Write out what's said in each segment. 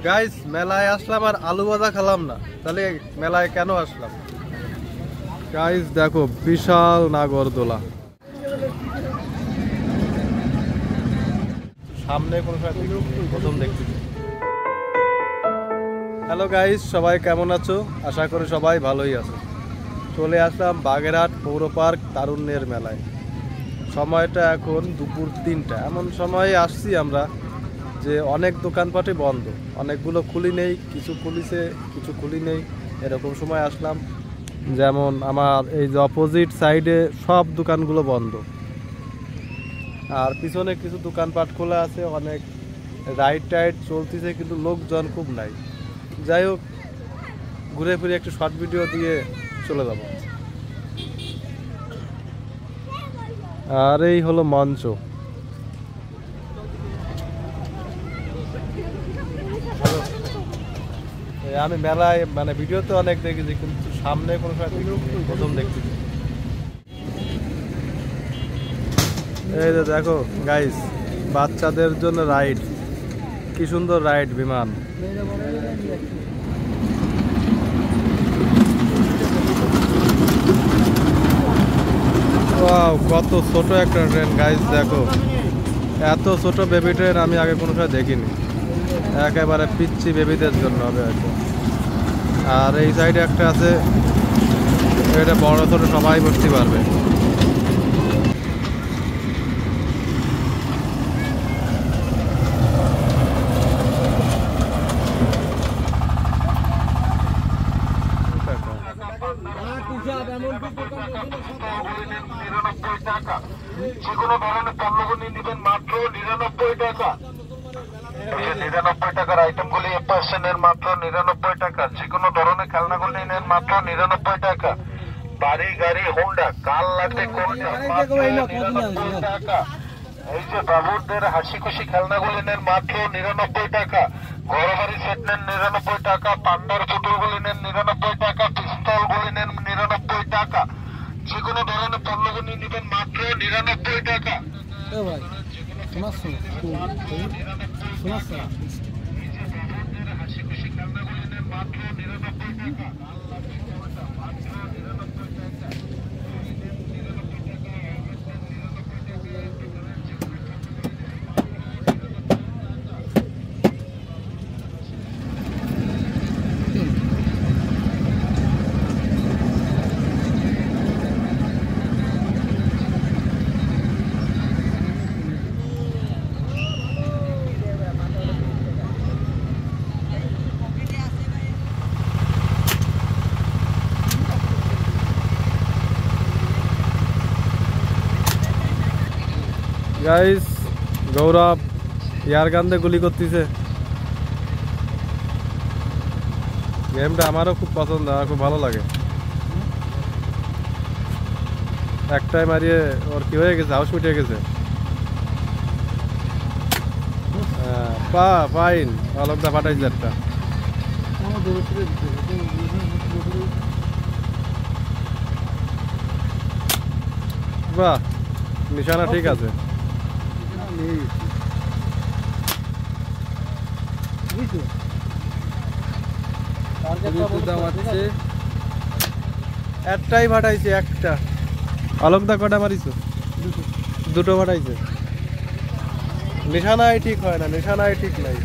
Guys মেলায় আসলাম আর আলু ভাজা খেলাম না, তাহলে মেলায় কেন আসলাম? গাইস দেখো বিশাল নাগরদোলা, সামনে কোনো প্রথম দেখছি। হ্যালো গাইস, সবাই কেমন আছো? আশা করি সবাই ভালোই আছো। চলে আসলাম বাগেরহাট পৌর পার্ক তারুণ্যের মেলায়। সময়টা এখন দুপুর 3টা, এমন সময়ে আসছি আমরা যে অনেক দোকানপাটই বন্ধ, অনেকগুলো খুলি নেই, কিছু খুলিছে কিছু খুলি নেই, এরকম সময় আসলাম। যেমন আমার এই যে অপোজিট সাইডে সব দোকানগুলো বন্ধ, আর পিছনে কিছু দোকানপাট খোলা আছে, অনেক রাইড টাইড চলতেছে, কিন্তু লোকজন খুব নাই। যাই হোক, ঘুরে ফিরে একটু শর্ট ভিডিও দিয়ে চলে যাব। আর এই হলো মঞ্চ। আমি মেলায় মানে ভিডিওতে অনেক দেখেছি, কিন্তু সামনে কোনো প্রথম দেখতেছি। এই যে দেখো গাইস, বাচ্চাদের জন্য রাইড, কি সুন্দর রাইড, বিমান। ওয়াও, কত ছোট একটা ট্রেন গাইস, দেখো এত ছোট বেবি ট্রেন আমি আগে কোনো সময় দেখিনি। একেবারে পিচ্ছি বেবিদের জন্য হবে হয়তো। আর এই সাইডে একটা আছে, এটা বড় ছোট সবাই বসতে পারবে। যেকোনো ধরনের পণ্যগুলি নেবেন মাত্র 99 টাকা। 99 টাকার আইটেমগুলি পার্সেন্টের মাত্র 99 টাকা। যেকোনো ধরনের খেলনাগুলি নেন মাত্র 99 টাকা। বাড়ি গাড়ি হোন্ডা কার লাগবে কোনটা মাত্র 99 টাকা। এই যে বাবুরদের হাসি খুশি খেলনাগুলি নেন মাত্র 99 টাকা। ঘরবাড়ি সেট নেন 99 টাকা। পান্ডার পুতুলগুলি নেন 99 টাকা। পিস্তলগুলি নেন 99 টাকা। যেকোনো ধরনের পণ্যগুলি নেবেন মাত্র 99 টাকা। হাসি খুশি খেলনাগুলি নেন মাত্র 99 টাকা। গাইস গৌরব ইয়ার গান দিয়ে গুলি করতেছে। গেমটা আমারও খুব পছন্দ, আমার খুব ভালো লাগে। একটাই মারিয়ে ওর কি হয়ে গেছে, হাউস উঠে গেছে। ফাইন, অলকটা ফাটাইছে একটা। বাহ, নিশানা ঠিক আছে। একটাই ফাটাইছে, একটা। আলোকদা কটা মারিছো? দুটো ফাটাইছে। নিশানাই ঠিক হয় না, নিশানাই ঠিক নাই,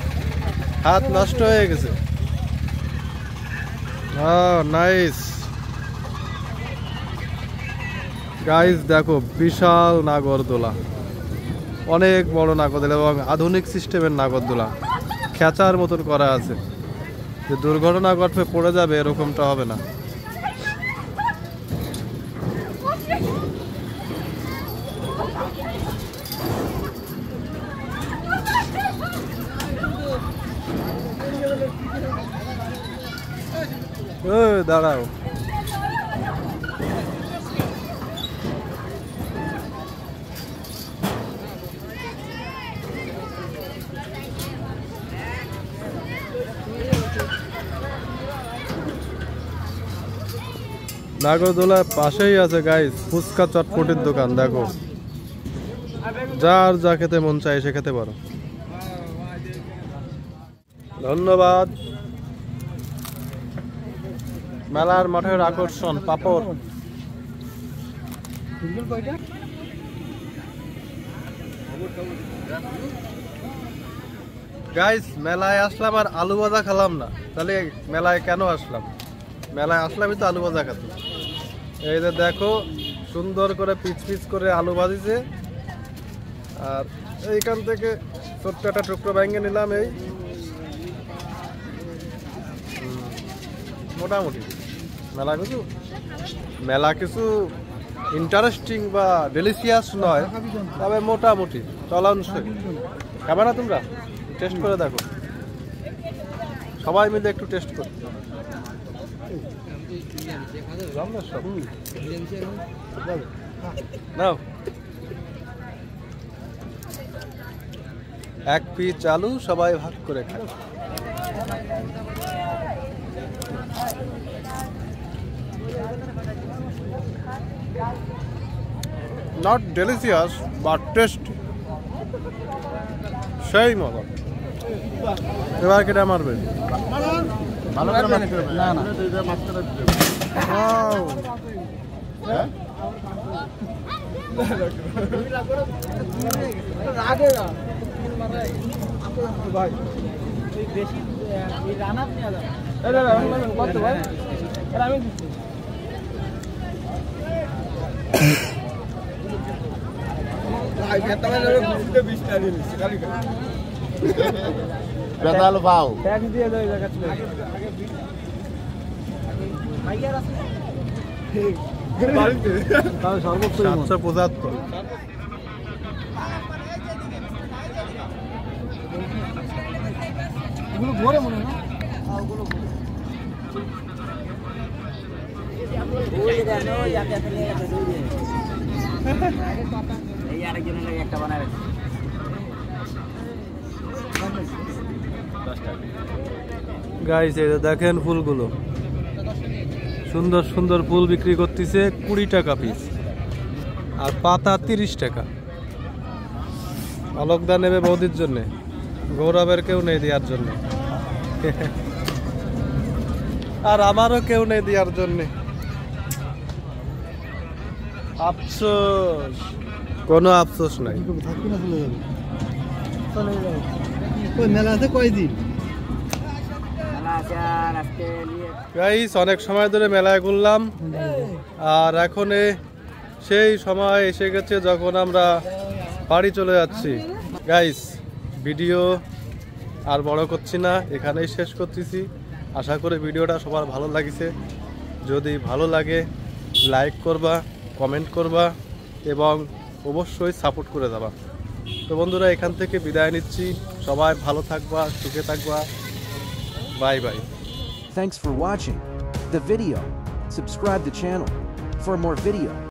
হাত নষ্ট হয়ে গেছে। নাইস গাইস, দেখো বিশাল নাগরদোলা, অনেক বড় নাগরদোলা এবং আধুনিক সিস্টেমের নাগরদোলা। খেঁচার মতন করা আছে, যে দুর্ঘটনা ঘটবে পড়ে যাবে এরকমটা হবে না। দাঁড়াও, নাগরদোলার পাশেই আছে গাইস ফুচকা চটপটির দোকান। দেখো, যার যা খেতে মন চায় সে খেতে পারো। ধন্যবাদ। মেলার মাঠের আকর্ষণ পাপড়। গাইস, মেলায় আসলাম আর আলু ভাজা খেলাম না, তাহলে মেলায় কেন আসলাম? মেলায় আসলামই তো আলু ভাজা খেতে। এই যে দেখো, সুন্দর করে পিচ পিচ করে আলু ভাজিছে, আর এইখান থেকে ছোট্ট একটা টুকরো ভেঙে নিলাম। এই মোটামুটি মেলা কিছু ইন্টারেস্টিং বা ডেলিশিয়াস নয়, তবে মোটামুটি চলাংশই। খাবে না তোমরা? টেস্ট করে দেখো, সবাই মিলে একটু টেস্ট করো। নাও, এক পিস আলু সবাই ভাগ করে খায়। নট ডেলিশিয়াস বাট টেস্ট, সেই মজা। এবার কেটে মারবে। বেতাল পাও সর্বোচ্চ 775। গাইস, এই দেখেন ফুলগুলো, সুন্দর সুন্দর ফুল বিক্রি করতেছে 20 টাকা পিস, আর পাতা 30 টাকা। অলকদা নেবে বৌদির জন্য, গৌরবের কেউ নেই দেওয়ার জন্য, আর আমারও কেউ নেই দেওয়ার জন্য। আফসোস, কোনো আফসোস নাই। মেলা আছে কয়দিন? গাইস, অনেক সময় ধরে মেলায় ঘুরলাম, আর এখন সেই সময় এসে গেছে যখন আমরা বাড়ি চলে যাচ্ছি। গাইস, ভিডিও আর বড় করছি না, এখানেই শেষ করতেছি। আশা করি ভিডিওটা সবার ভালো লাগিছে। যদি ভালো লাগে লাইক করবা, কমেন্ট করবা এবং অবশ্যই সাপোর্ট করে দেবা। তো বন্ধুরা, এখান থেকে বিদায় নিচ্ছি। সবাই ভালো থাকবা, সুখে থাকবা। Bye bye. Thanks for watching the video. Subscribe the channel for more video.